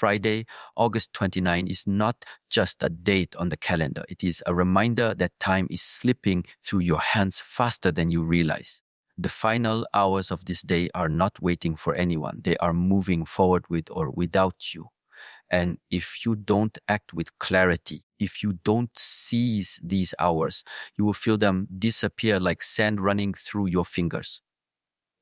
Friday, August 29 is not just a date on the calendar. It is a reminder that time is slipping through your hands faster than you realize. The final hours of this day are not waiting for anyone. They are moving forward with or without you. And if you don't act with clarity, if you don't seize these hours, you will feel them disappear like sand running through your fingers.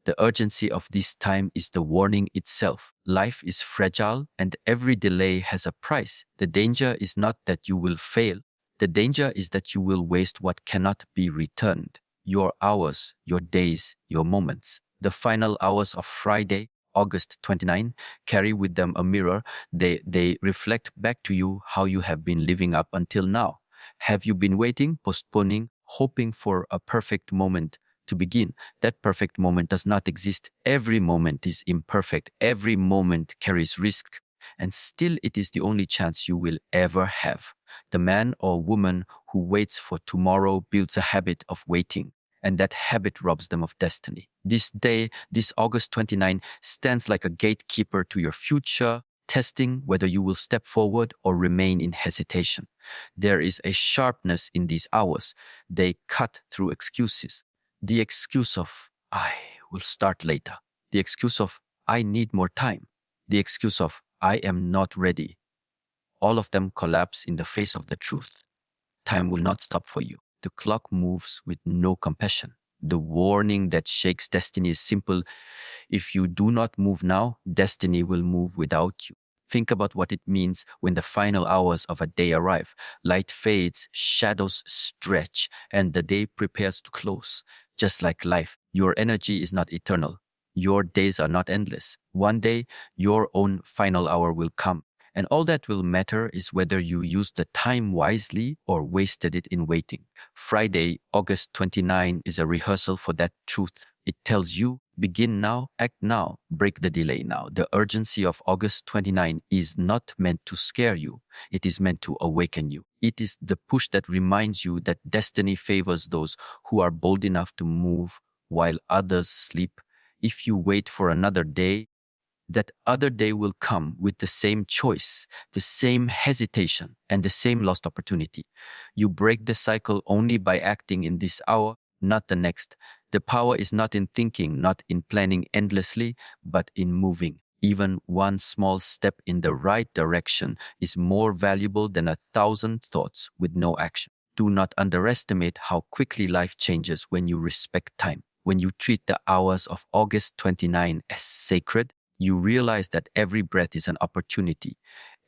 The urgency of this time is the warning itself. Life is fragile and every delay has a price. The danger is not that you will fail. The danger is that you will waste what cannot be returned. Your hours, your days, your moments. The final hours of Friday, August 29, carry with them a mirror. They reflect back to you how you have been living up until now. Have you been waiting, postponing, hoping for a perfect moment to begin? That perfect moment does not exist. Every moment is imperfect. Every moment carries risk. And still it is the only chance you will ever have. The man or woman who waits for tomorrow builds a habit of waiting, and that habit robs them of destiny. This day, this August 29, stands like a gatekeeper to your future, testing whether you will step forward or remain in hesitation. There is a sharpness in these hours. They cut through excuses. The excuse of, I will start later. The excuse of, I need more time. The excuse of, I am not ready. All of them collapse in the face of the truth. Time will not stop for you. The clock moves with no compassion. The warning that shakes destiny is simple. If you do not move now, destiny will move without you. Think about what it means when the final hours of a day arrive. Light fades, shadows stretch, and the day prepares to close. Just like life, your energy is not eternal. Your days are not endless. One day, your own final hour will come. And all that will matter is whether you used the time wisely or wasted it in waiting. Friday, August 29 is a rehearsal for that truth. It tells you, begin now, act now, break the delay now. The urgency of August 29 is not meant to scare you. It is meant to awaken you. It is the push that reminds you that destiny favors those who are bold enough to move while others sleep. If you wait for another day, that other day will come with the same choice, the same hesitation, and the same lost opportunity. You break the cycle only by acting in this hour, not the next. The power is not in thinking, not in planning endlessly, but in moving. Even one small step in the right direction is more valuable than 1,000 thoughts with no action. Do not underestimate how quickly life changes when you respect time. When you treat the hours of August 29 as sacred, you realize that every breath is an opportunity.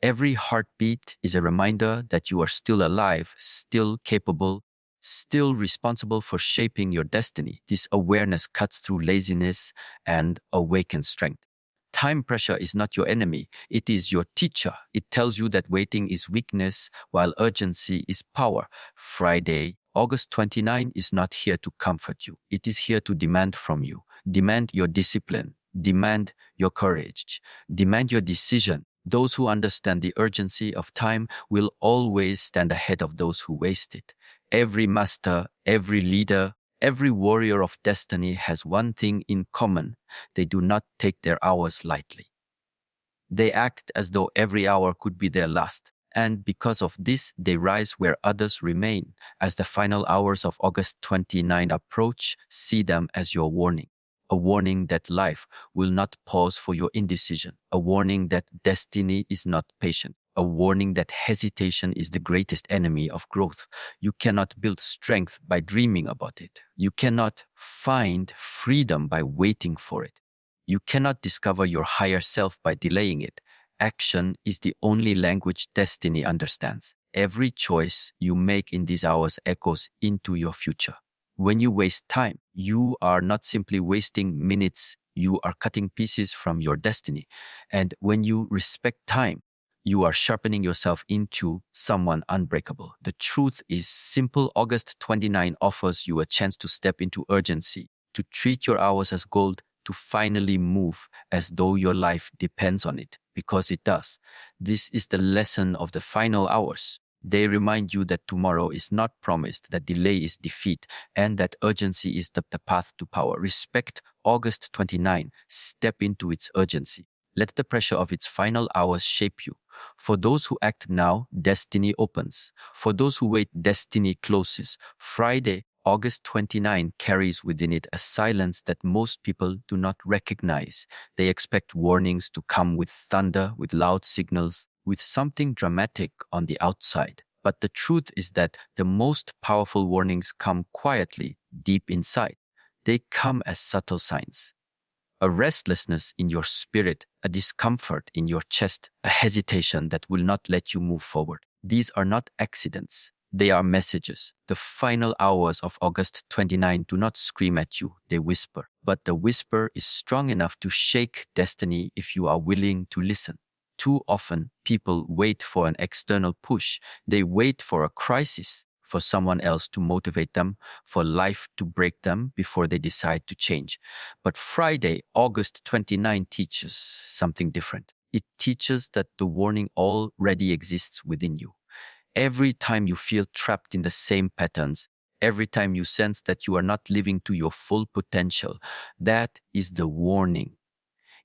Every heartbeat is a reminder that you are still alive, still capable, still responsible for shaping your destiny. This awareness cuts through laziness and awakens strength. Time pressure is not your enemy. It is your teacher. It tells you that waiting is weakness while urgency is power. Friday, August 29 is not here to comfort you. It is here to demand from you. Demand your discipline. Demand your courage. Demand your decision. Those who understand the urgency of time will always stand ahead of those who waste it. Every master, every leader, every warrior of destiny has one thing in common. They do not take their hours lightly. They act as though every hour could be their last. And because of this, they rise where others remain. As the final hours of August 29 approach, see them as your warning. A warning that life will not pause for your indecision. A warning that destiny is not patient. A warning that hesitation is the greatest enemy of growth. You cannot build strength by dreaming about it. You cannot find freedom by waiting for it. You cannot discover your higher self by delaying it. Action is the only language destiny understands. Every choice you make in these hours echoes into your future. When you waste time, you are not simply wasting minutes, you are cutting pieces from your destiny. And when you respect time, you are sharpening yourself into someone unbreakable. The truth is simple. August 29 offers you a chance to step into urgency, to treat your hours as gold, to finally move as though your life depends on it, because it does. This is the lesson of the final hours. They remind you that tomorrow is not promised, that delay is defeat, and that urgency is the path to power. Respect August 29. Step into its urgency. Let the pressure of its final hours shape you. For those who act now, destiny opens. For those who wait, destiny closes. Friday, August 29 carries within it a silence that most people do not recognize. They expect warnings to come with thunder, with loud signals, with something dramatic on the outside. But the truth is that the most powerful warnings come quietly, deep inside. They come as subtle signs. A restlessness in your spirit, a discomfort in your chest, a hesitation that will not let you move forward. These are not accidents. They are messages. The final hours of August 29 do not scream at you, they whisper. But the whisper is strong enough to shake destiny if you are willing to listen. Too often, people wait for an external push. They wait for a crisis, for someone else to motivate them, for life to break them before they decide to change. But Friday, August 29 teaches something different. It teaches that the warning already exists within you. Every time you feel trapped in the same patterns, every time you sense that you are not living to your full potential, that is the warning.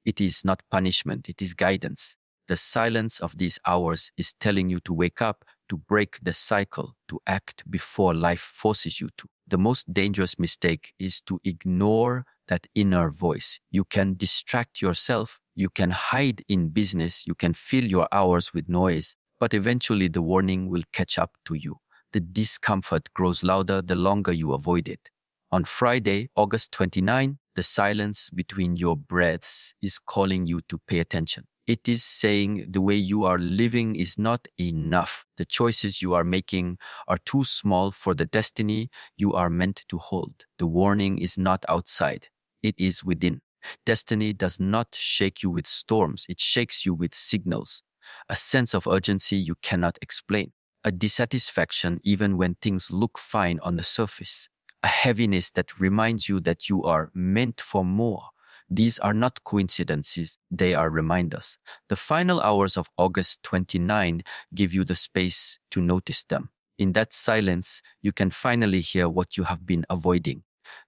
It is not punishment, it is guidance. The silence of these hours is telling you to wake up, to break the cycle, to act before life forces you to. The most dangerous mistake is to ignore that inner voice. You can distract yourself, you can hide in business, you can fill your hours with noise, but eventually the warning will catch up to you. The discomfort grows louder the longer you avoid it. On Friday, August 29, the silence between your breaths is calling you to pay attention. It is saying the way you are living is not enough. The choices you are making are too small for the destiny you are meant to hold. The warning is not outside, it is within. Destiny does not shake you with storms, it shakes you with signals. A sense of urgency you cannot explain. A dissatisfaction even when things look fine on the surface. A heaviness that reminds you that you are meant for more. These are not coincidences, they are reminders. The final hours of August 29 give you the space to notice them. In that silence, you can finally hear what you have been avoiding.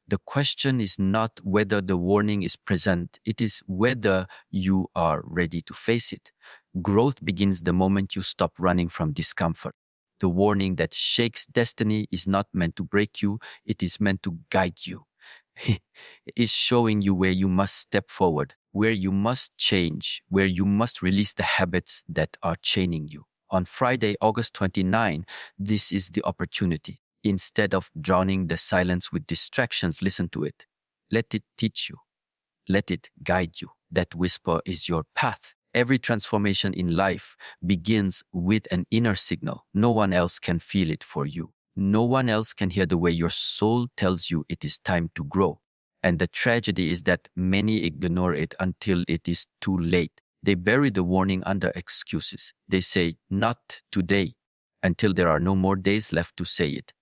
The question is not whether the warning is present, it is whether you are ready to face it. Growth begins the moment you stop running from discomfort. The warning that shakes destiny is not meant to break you, it is meant to guide you. It is showing you where you must step forward, where you must change, where you must release the habits that are chaining you. On Friday, August 29, this is the opportunity. Instead of drowning the silence with distractions, listen to it. Let it teach you. Let it guide you. That whisper is your path. Every transformation in life begins with an inner signal. No one else can feel it for you. No one else can hear the way your soul tells you it is time to grow. And the tragedy is that many ignore it until it is too late. They bury the warning under excuses. They say, not today, until there are no more days left to say it.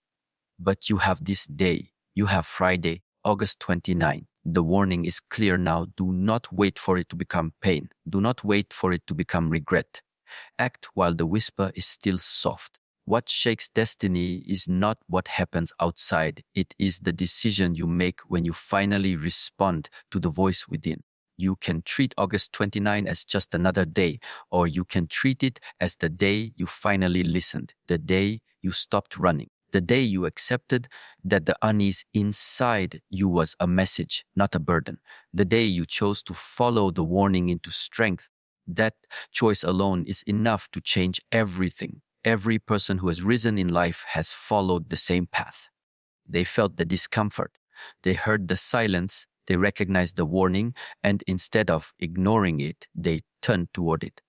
But you have this day. You have Friday, August 29. The warning is clear now. Do not wait for it to become pain. Do not wait for it to become regret. Act while the whisper is still soft. What shakes destiny is not what happens outside. It is the decision you make when you finally respond to the voice within. You can treat August 29 as just another day, or you can treat it as the day you finally listened, the day you stopped running, the day you accepted that the unease inside you was a message, not a burden, the day you chose to follow the warning into strength. That choice alone is enough to change everything. Every person who has risen in life has followed the same path. They felt the discomfort. They heard the silence. They recognized the warning. And instead of ignoring it, they turned toward it.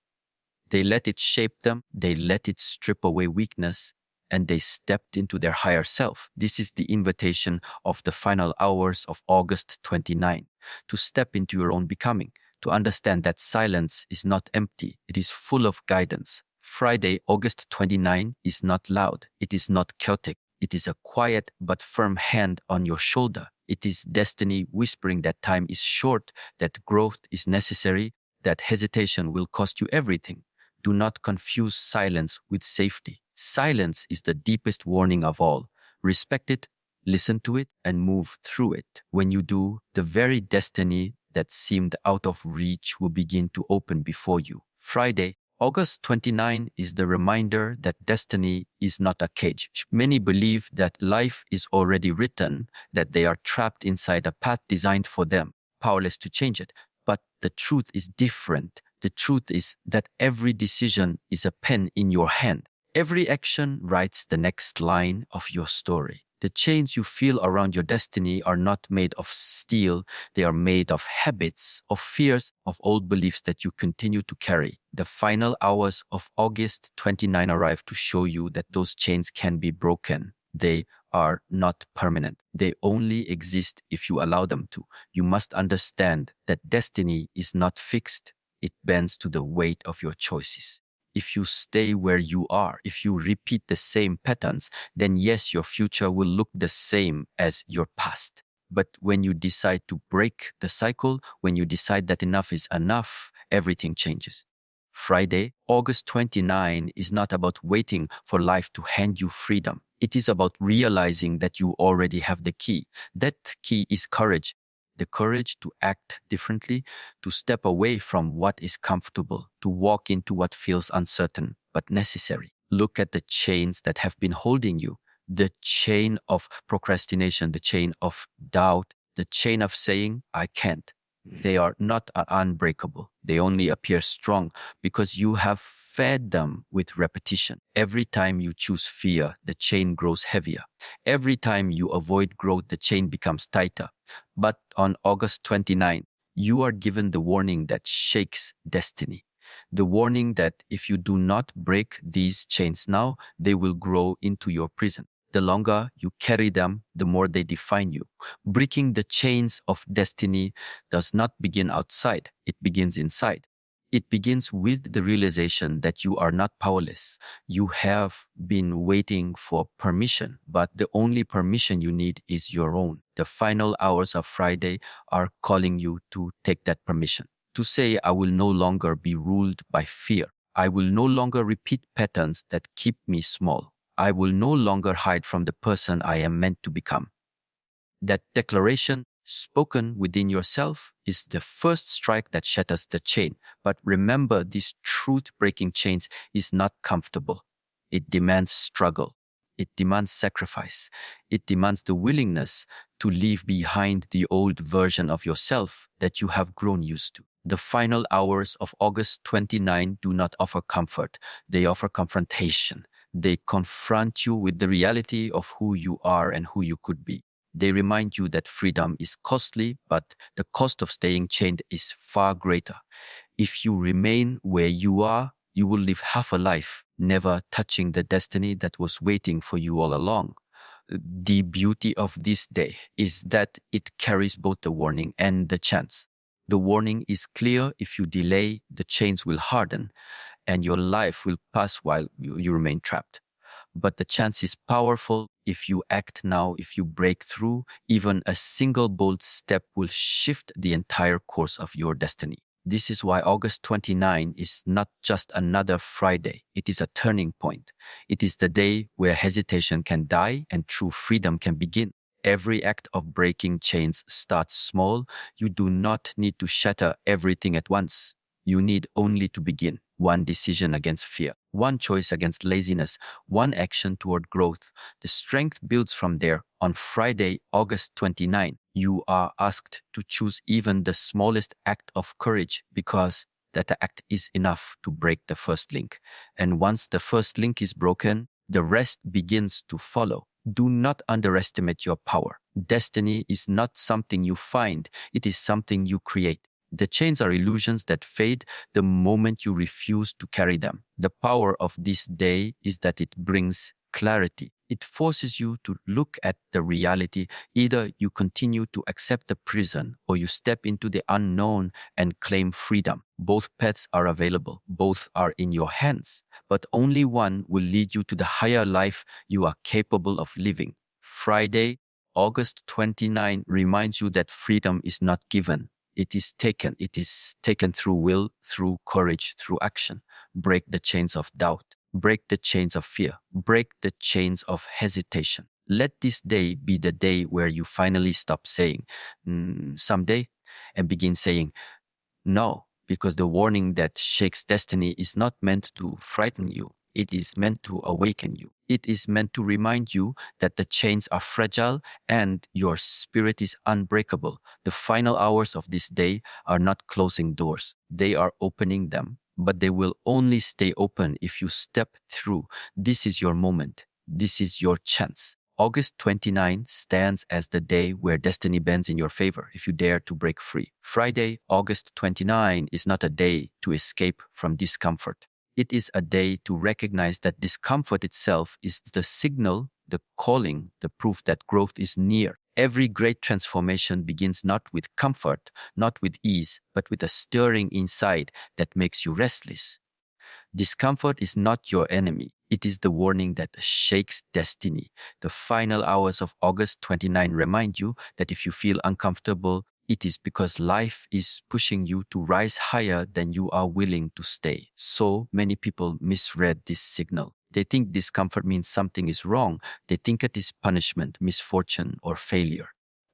They let it shape them. They let it strip away weakness. And they stepped into their higher self. This is the invitation of the final hours of August 29, to step into your own becoming, to understand that silence is not empty, it is full of guidance. Friday, August 29 is not loud, it is not chaotic, it is a quiet but firm hand on your shoulder. It is destiny whispering that time is short, that growth is necessary, that hesitation will cost you everything. Do not confuse silence with safety. Silence is the deepest warning of all. Respect it, listen to it, and move through it. When you do, the very destiny that seemed out of reach will begin to open before you. Friday, August 29 is the reminder that destiny is not a cage. Many believe that life is already written, that they are trapped inside a path designed for them, powerless to change it. But the truth is different. The truth is that every decision is a pen in your hand. Every action writes the next line of your story. The chains you feel around your destiny are not made of steel. They are made of habits, of fears, of old beliefs that you continue to carry. The final hours of August 29 arrive to show you that those chains can be broken. They are not permanent. They only exist if you allow them to. You must understand that destiny is not fixed. It bends to the weight of your choices. If you stay where you are, if you repeat the same patterns, then yes, your future will look the same as your past. But when you decide to break the cycle, when you decide that enough is enough, everything changes. Friday, August 29 is not about waiting for life to hand you freedom. It is about realizing that you already have the key. That key is courage. The courage to act differently, to step away from what is comfortable, to walk into what feels uncertain but necessary. Look at the chains that have been holding you, the chain of procrastination, the chain of doubt, the chain of saying, I can't. They are not unbreakable. They only appear strong because you have fed them with repetition. Every time you choose fear, the chain grows heavier. Every time you avoid growth, the chain becomes tighter. But on August 29, you are given the warning that shakes destiny. The warning that if you do not break these chains now, they will grow into your prison. The longer you carry them, the more they define you. Breaking the chains of destiny does not begin outside, it begins inside. It begins with the realization that you are not powerless. You have been waiting for permission, but the only permission you need is your own. The final hours of Friday are calling you to take that permission. To say, I will no longer be ruled by fear. I will no longer repeat patterns that keep me small. I will no longer hide from the person I am meant to become. That declaration, spoken within yourself, is the first strike that shatters the chain. But remember, this truth-breaking chains is not comfortable. It demands struggle. It demands sacrifice. It demands the willingness to leave behind the old version of yourself that you have grown used to. The final hours of August 29 do not offer comfort. They offer confrontation. They confront you with the reality of who you are and who you could be. They remind you that freedom is costly, but the cost of staying chained is far greater. If you remain where you are, you will live half a life, never touching the destiny that was waiting for you all along. The beauty of this day is that it carries both the warning and the chance. The warning is clear: if you delay, the chains will harden and your life will pass while you remain trapped. But the chance is powerful. If you act now, if you break through, even a single bold step will shift the entire course of your destiny. This is why August 29 is not just another Friday. It is a turning point. It is the day where hesitation can die and true freedom can begin. Every act of breaking chains starts small. You do not need to shatter everything at once. You need only to begin. One decision against fear, one choice against laziness, one action toward growth. The strength builds from there. On Friday, August 29, you are asked to choose even the smallest act of courage, because that act is enough to break the first link. And once the first link is broken, the rest begins to follow. Do not underestimate your power. Destiny is not something you find, it is something you create. The chains are illusions that fade the moment you refuse to carry them. The power of this day is that it brings clarity. It forces you to look at the reality. Either you continue to accept the prison or you step into the unknown and claim freedom. Both paths are available. Both are in your hands. But only one will lead you to the higher life you are capable of living. Friday, August 29 reminds you that freedom is not given. It is taken. It is taken through will, through courage, through action. Break the chains of doubt. Break the chains of fear. Break the chains of hesitation. Let this day be the day where you finally stop saying, someday, and begin saying no, because the warning that shakes destiny is not meant to frighten you. It is meant to awaken you. It is meant to remind you that the chains are fragile and your spirit is unbreakable. The final hours of this day are not closing doors. They are opening them, but they will only stay open if you step through. This is your moment. This is your chance. August 29 stands as the day where destiny bends in your favor if you dare to break free. Friday, August 29 is not a day to escape from discomfort. It is a day to recognize that discomfort itself is the signal, the calling, the proof that growth is near. Every great transformation begins not with comfort, not with ease, but with a stirring inside that makes you restless. Discomfort is not your enemy. It is the warning that shakes destiny. The final hours of August 29 remind you that if you feel uncomfortable, it is because life is pushing you to rise higher than you are willing to stay. So many people misread this signal. They think discomfort means something is wrong. They think it is punishment, misfortune, or failure.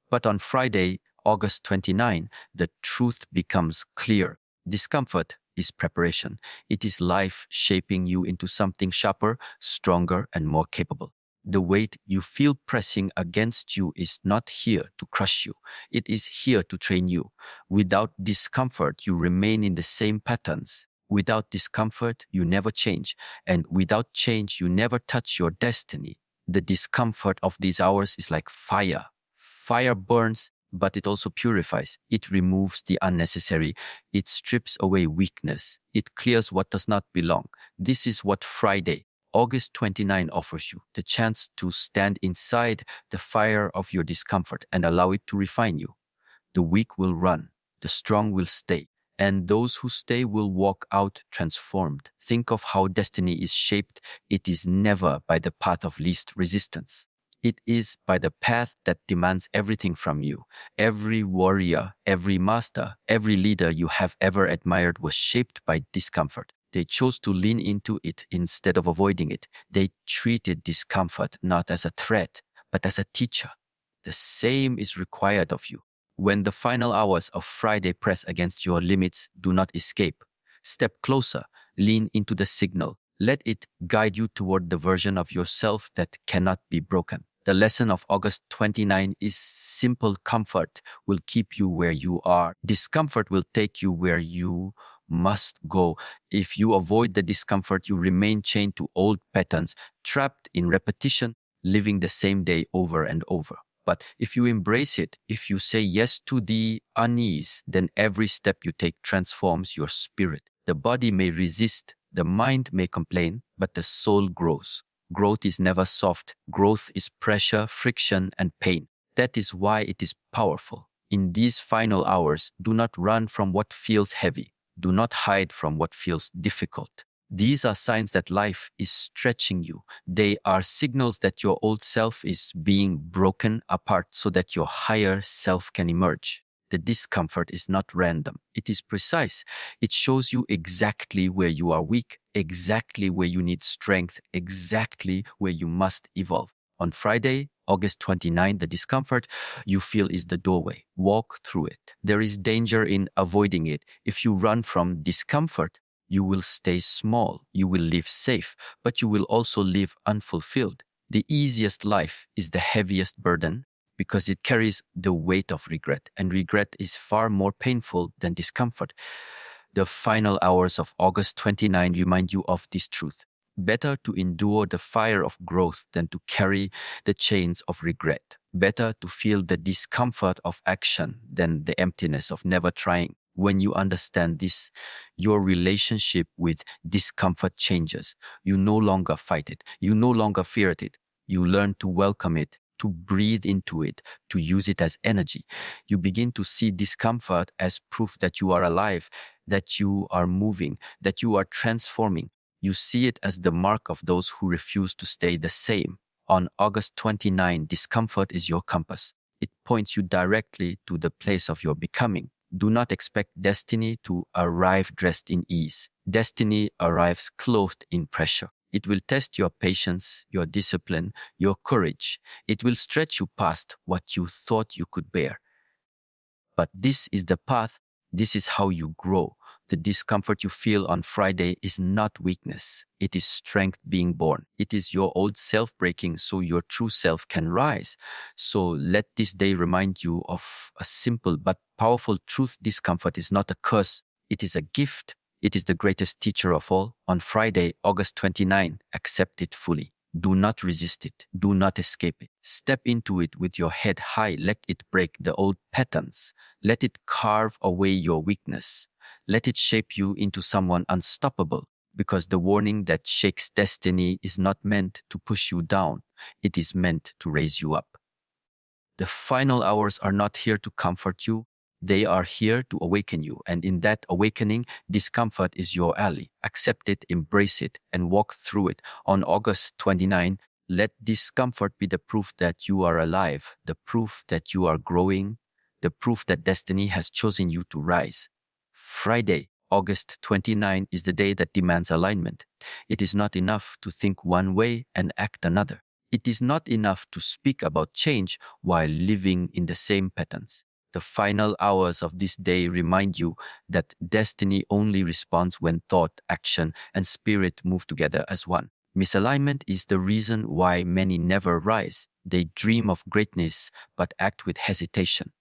But on Friday, August 29, the truth becomes clear. Discomfort is preparation. It is life shaping you into something sharper, stronger, and more capable. The weight you feel pressing against you is not here to crush you. It is here to train you. Without discomfort, you remain in the same patterns. Without discomfort, you never change. And without change, you never touch your destiny. The discomfort of these hours is like fire. Fire burns, but it also purifies. It removes the unnecessary. It strips away weakness. It clears what does not belong. This is what Friday, August 29 offers you, the chance to stand inside the fire of your discomfort and allow it to refine you. The weak will run, the strong will stay, and those who stay will walk out transformed. Think of how destiny is shaped. It is never by the path of least resistance. It is by the path that demands everything from you. Every warrior, every master, every leader you have ever admired was shaped by discomfort. They chose to lean into it instead of avoiding it. They treated discomfort not as a threat, but as a teacher. The same is required of you. When the final hours of Friday press against your limits, do not escape. Step closer, lean into the signal. Let it guide you toward the version of yourself that cannot be broken. The lesson of August 29 is simple: comfort will keep you where you are. Discomfort will take you where you must go. If you avoid the discomfort, you remain chained to old patterns, trapped in repetition, living the same day over and over. But if you embrace it, if you say yes to the unease, then every step you take transforms your spirit. The body may resist, the mind may complain, but the soul grows. Growth is never soft. Growth is pressure, friction, and pain. That is why it is powerful. In these final hours, do not run from what feels heavy. Do not hide from what feels difficult. These are signs that life is stretching you. They are signals that your old self is being broken apart so that your higher self can emerge. The discomfort is not random. It is precise. It shows you exactly where you are weak, exactly where you need strength, exactly where you must evolve. On Friday, August 29, the discomfort you feel is the doorway. Walk through it. There is danger in avoiding it. If you run from discomfort, you will stay small, you will live safe, but you will also live unfulfilled. The easiest life is the heaviest burden because it carries the weight of regret, and regret is far more painful than discomfort. The final hours of August 29 remind you of this truth. Better to endure the fire of growth than to carry the chains of regret. Better to feel the discomfort of action than the emptiness of never trying. When you understand this, your relationship with discomfort changes. You no longer fight it. You no longer fear it. You learn to welcome it, to breathe into it, to use it as energy. You begin to see discomfort as proof that you are alive, that you are moving, that you are transforming. You see it as the mark of those who refuse to stay the same. On August 29, discomfort is your compass. It points you directly to the place of your becoming. Do not expect destiny to arrive dressed in ease. Destiny arrives clothed in pressure. It will test your patience, your discipline, your courage. It will stretch you past what you thought you could bear. But this is the path. This is how you grow. The discomfort you feel on Friday is not weakness. It is strength being born. It is your old self breaking so your true self can rise. So let this day remind you of a simple but powerful truth. Discomfort is not a curse. It is a gift. It is the greatest teacher of all. On Friday, August 29, accept it fully. Do not resist it. Do not escape it. Step into it with your head high. Let it break the old patterns. Let it carve away your weakness. Let it shape you into someone unstoppable, because the warning that shakes destiny is not meant to push you down. It is meant to raise you up. The final hours are not here to comfort you. They are here to awaken you. And in that awakening, discomfort is your ally. Accept it, embrace it, and walk through it. On August 29, let discomfort be the proof that you are alive, the proof that you are growing, the proof that destiny has chosen you to rise. Friday, August 29 is the day that demands alignment. It is not enough to think one way and act another. It is not enough to speak about change while living in the same patterns. The final hours of this day remind you that destiny only responds when thought, action, and spirit move together as one. Misalignment is the reason why many never rise. They dream of greatness but act with hesitation.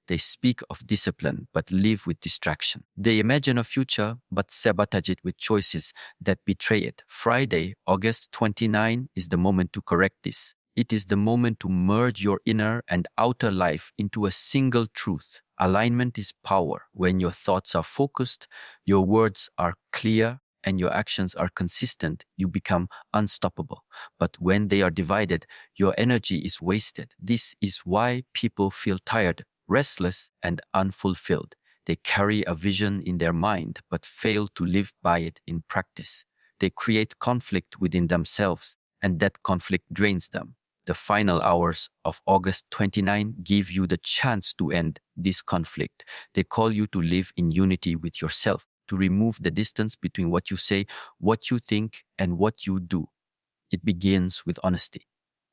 They speak of discipline but live with distraction. They imagine a future but sabotage it with choices that betray it. Friday, August 29 is the moment to correct this. It is the moment to merge your inner and outer life into a single truth. Alignment is power. When your thoughts are focused, your words are clear, and your actions are consistent, you become unstoppable. But when they are divided, your energy is wasted. This is why people feel tired, restless, and unfulfilled. They carry a vision in their mind but fail to live by it in practice. They create conflict within themselves, and that conflict drains them. The final hours of August 29 give you the chance to end this conflict. They call you to live in unity with yourself, to remove the distance between what you say, what you think, and what you do. It begins with honesty.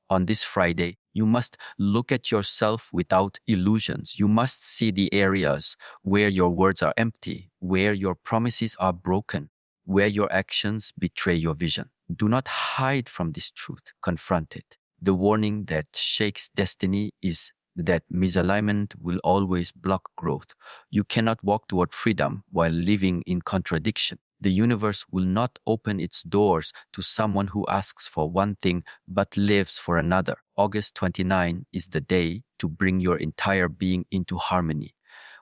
On this Friday, you must look at yourself without illusions. You must see the areas where your words are empty, where your promises are broken, where your actions betray your vision. Do not hide from this truth. Confront it. The warning that shakes destiny is that misalignment will always block growth. You cannot walk toward freedom while living in contradiction. The universe will not open its doors to someone who asks for one thing but lives for another. August 29 is the day to bring your entire being into harmony.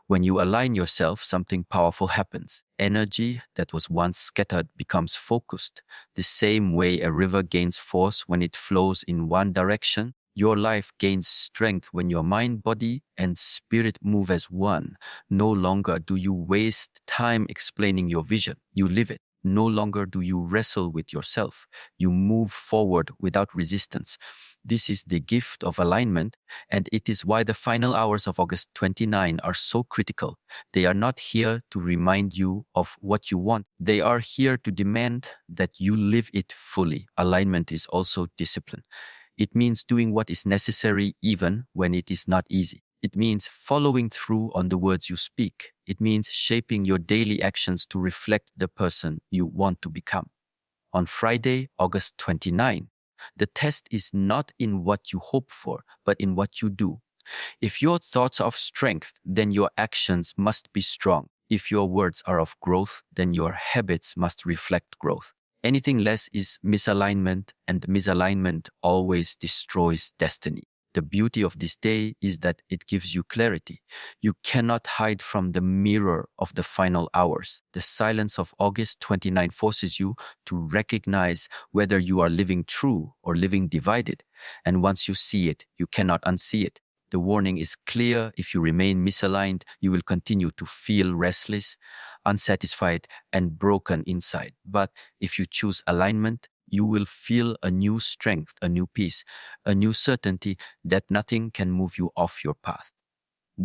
When you align yourself, something powerful happens. Energy that was once scattered becomes focused. The same way a river gains force when it flows in one direction, your life gains strength when your mind, body, and spirit move as one. No longer do you waste time explaining your vision. You live it. No longer do you wrestle with yourself. You move forward without resistance. This is the gift of alignment, and it is why the final hours of August 29 are so critical. They are not here to remind you of what you want. They are here to demand that you live it fully. Alignment is also discipline. It means doing what is necessary even when it is not easy. It means following through on the words you speak. It means shaping your daily actions to reflect the person you want to become. On Friday, August 29, the test is not in what you hope for, but in what you do. If your thoughts are of strength, then your actions must be strong. If your words are of growth, then your habits must reflect growth. Anything less is misalignment, and misalignment always destroys destiny. The beauty of this day is that it gives you clarity. You cannot hide from the mirror of the final hours. The silence of August 29 forces you to recognize whether you are living true or living divided. And once you see it, you cannot unsee it. The warning is clear. If you remain misaligned, you will continue to feel restless, unsatisfied, and broken inside. But if you choose alignment, you will feel a new strength, a new peace, a new certainty that nothing can move you off your path.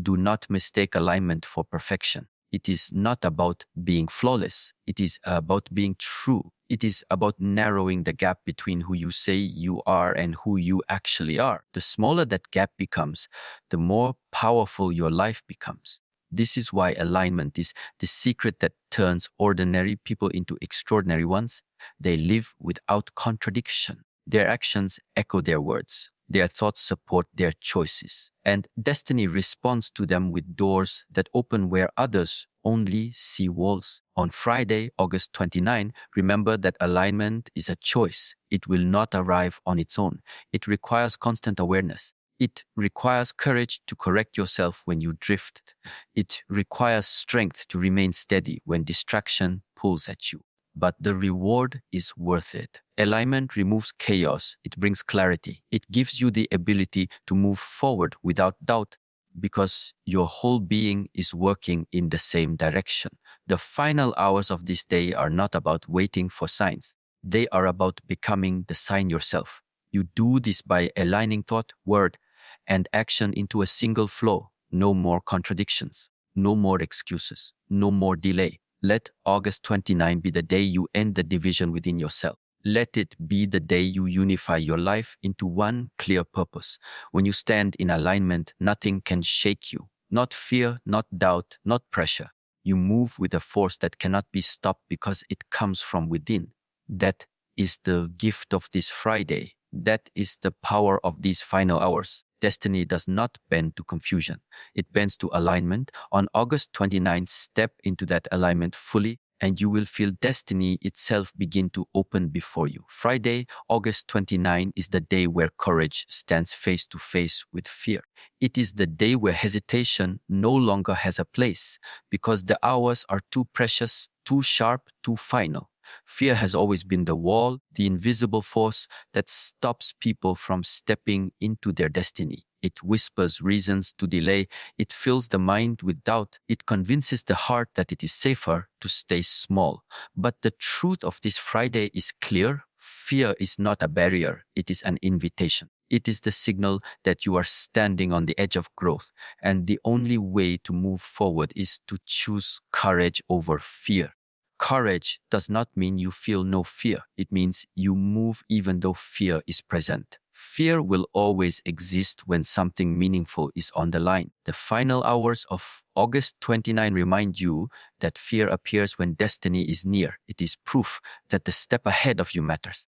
Do not mistake alignment for perfection. It is not about being flawless. It is about being true. It is about narrowing the gap between who you say you are and who you actually are. The smaller that gap becomes, the more powerful your life becomes. This is why alignment is the secret that turns ordinary people into extraordinary ones. They live without contradiction. Their actions echo their words. Their thoughts support their choices. And destiny responds to them with doors that open where others only see walls. On Friday, August 29, remember that alignment is a choice. It will not arrive on its own. It requires constant awareness. It requires courage to correct yourself when you drift. It requires strength to remain steady when distraction pulls at you. But the reward is worth it. Alignment removes chaos. It brings clarity. It gives you the ability to move forward without doubt because your whole being is working in the same direction. The final hours of this day are not about waiting for signs. They are about becoming the sign yourself. You do this by aligning thought, word, and action into a single flow. No more contradictions. No more excuses. No more delay. Let August 29 be the day you end the division within yourself. Let it be the day you unify your life into one clear purpose. When you stand in alignment, nothing can shake you. Not fear, not doubt, not pressure. You move with a force that cannot be stopped because it comes from within. That is the gift of this Friday. That is the power of these final hours. Destiny does not bend to confusion. It bends to alignment. On August 29, step into that alignment fully, and you will feel destiny itself begin to open before you. Friday, August 29 is the day where courage stands face to face with fear. It is the day where hesitation no longer has a place because the hours are too precious, too sharp, too final. Fear has always been the wall, the invisible force that stops people from stepping into their destiny. It whispers reasons to delay. It fills the mind with doubt. It convinces the heart that it is safer to stay small. But the truth of this Friday is clear. Fear is not a barrier. It is an invitation. It is the signal that you are standing on the edge of growth. And the only way to move forward is to choose courage over fear. Courage does not mean you feel no fear. It means you move even though fear is present. Fear will always exist when something meaningful is on the line. The final hours of August 29 remind you that fear appears when destiny is near. It is proof that the step ahead of you matters.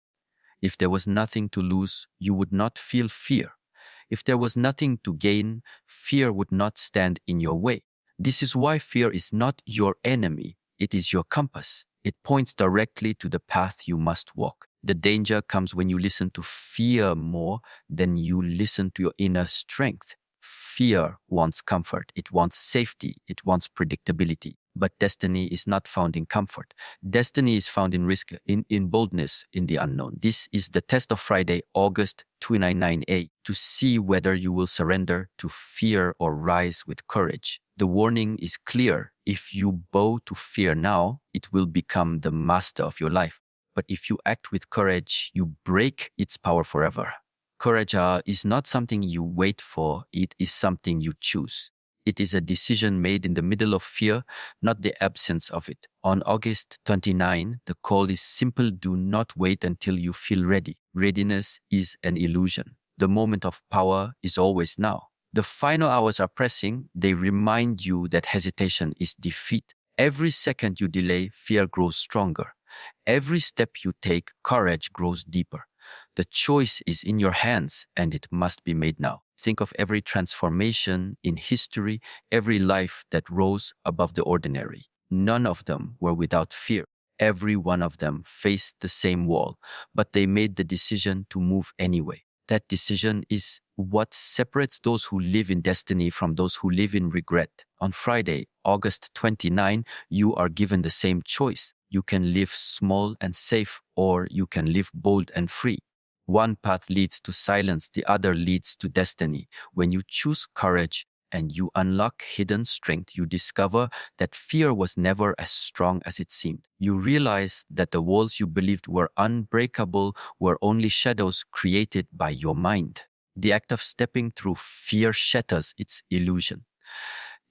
If there was nothing to lose, you would not feel fear. If there was nothing to gain, fear would not stand in your way. This is why fear is not your enemy. It is your compass. It points directly to the path you must walk. The danger comes when you listen to fear more than you listen to your inner strength. Fear wants comfort. It wants safety. It wants predictability. But destiny is not found in comfort. Destiny is found in risk, in boldness, in the unknown. This is the test of Friday, August 299A, to see whether you will surrender to fear or rise with courage. The warning is clear. If you bow to fear now, it will become the master of your life. But if you act with courage, you break its power forever. Courage is not something you wait for. It is something you choose. It is a decision made in the middle of fear, not the absence of it. On August 29, the call is simple. Do not wait until you feel ready. Readiness is an illusion. The moment of power is always now. The final hours are pressing. They remind you that hesitation is defeat. Every second you delay, fear grows stronger. Every step you take, courage grows deeper. The choice is in your hands and it must be made now. Think of every transformation in history, every life that rose above the ordinary. None of them were without fear. Every one of them faced the same wall, but they made the decision to move anyway. That decision is what separates those who live in destiny from those who live in regret. On Friday, August 29, you are given the same choice. You can live small and safe, or you can live bold and free. One path leads to silence, the other leads to destiny. When you choose courage and you unlock hidden strength, you discover that fear was never as strong as it seemed. You realize that the walls you believed were unbreakable were only shadows created by your mind. The act of stepping through fear shatters its illusion.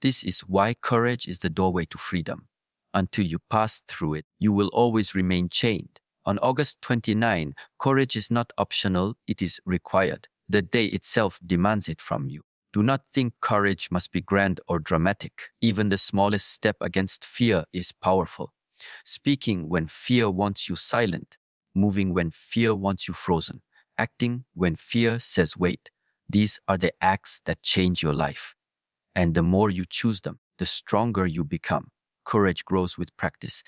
This is why courage is the doorway to freedom. Until you pass through it, you will always remain chained. On August 29, courage is not optional, it is required. The day itself demands it from you. Do not think courage must be grand or dramatic. Even the smallest step against fear is powerful. Speaking when fear wants you silent, moving when fear wants you frozen, acting when fear says wait. These are the acts that change your life. And the more you choose them, the stronger you become. Courage grows with practice.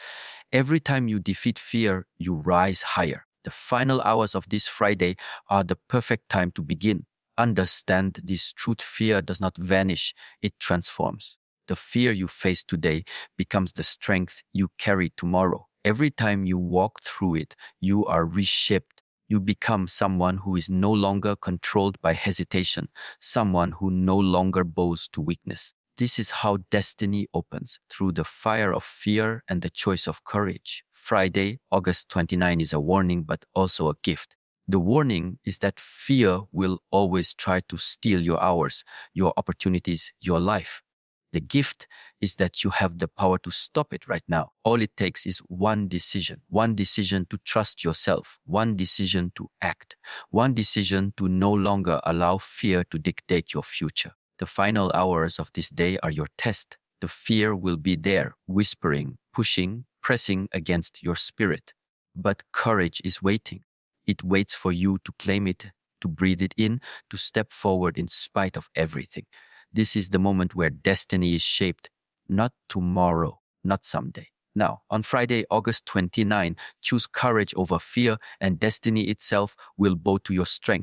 Every time you defeat fear, you rise higher. The final hours of this Friday are the perfect time to begin. Understand this truth: fear does not vanish, it transforms. The fear you face today becomes the strength you carry tomorrow. Every time you walk through it, you are reshaped. You become someone who is no longer controlled by hesitation, someone who no longer bows to weakness. This is how destiny opens, through the fire of fear and the choice of courage. Friday, August 29 is a warning but also a gift. The warning is that fear will always try to steal your hours, your opportunities, your life. The gift is that you have the power to stop it right now. All it takes is one decision to trust yourself, one decision to act, one decision to no longer allow fear to dictate your future. The final hours of this day are your test. The fear will be there, whispering, pushing, pressing against your spirit. But courage is waiting. It waits for you to claim it, to breathe it in, to step forward in spite of everything. This is the moment where destiny is shaped, not tomorrow, not someday. Now, on Friday, August 29, choose courage over fear, and destiny itself will bow to your strength.